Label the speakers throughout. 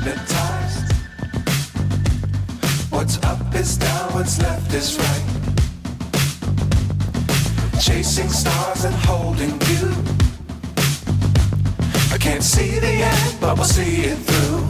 Speaker 1: hypnotized. What's up is down, what's left is right. Chasing stars and holding you. I can't see the end, but we'll see it through.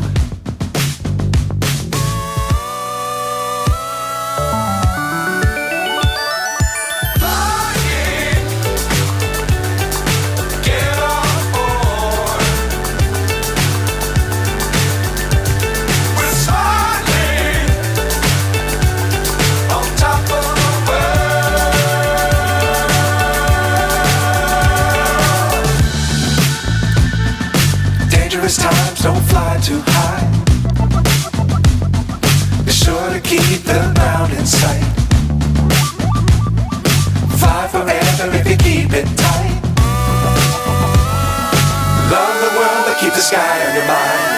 Speaker 1: Times don't fly too high. Be sure to keep the ground in sight. Fly forever if you keep it tight. Love the world but keep the sky on your mind.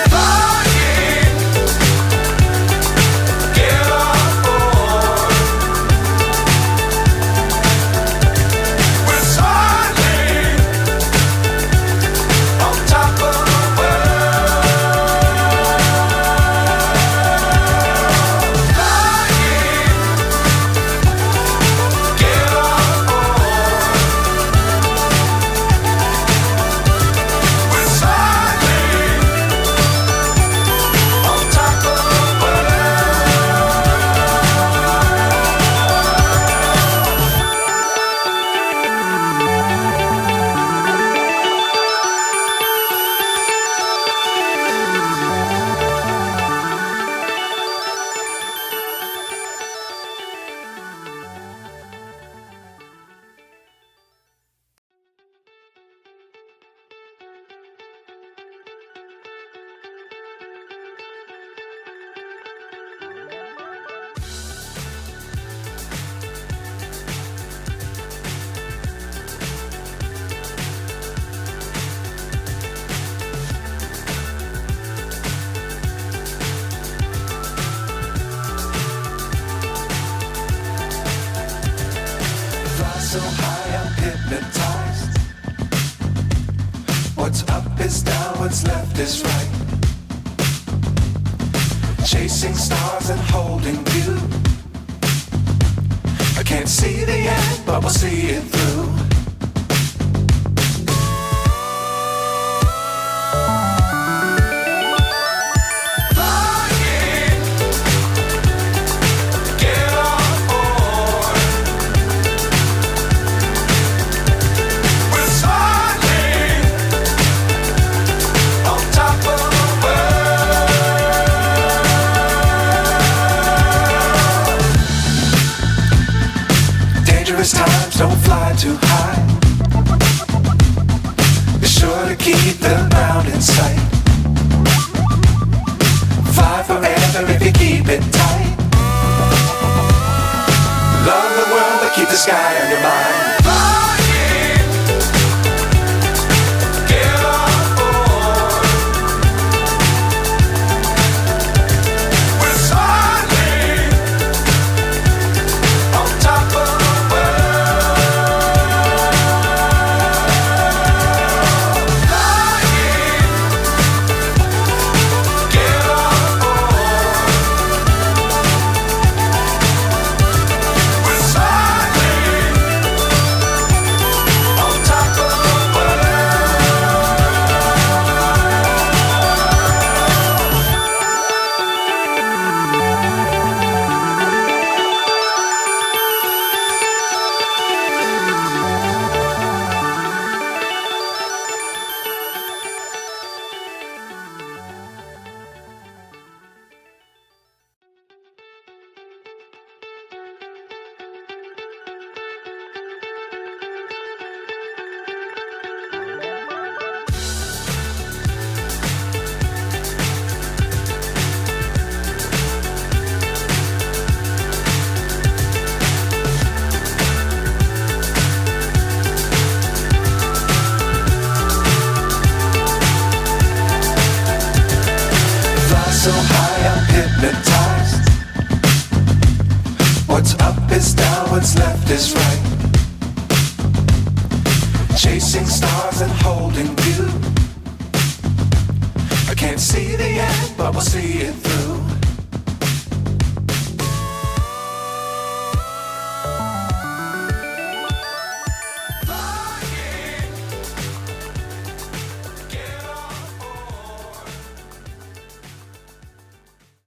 Speaker 1: So high I'm hypnotized. What's up is down, what's left is right. Chasing stars and holding you. I can't see the end, but we'll see it through. Times don't fly too high. Be sure to keep the ground in sight. Fly forever if you keep it tight. Love the world but keep the sky on your mind. So high I'm hypnotized. What's up is down, what's left is right. Chasing stars and holding you. I can't see the end, but we'll see it through.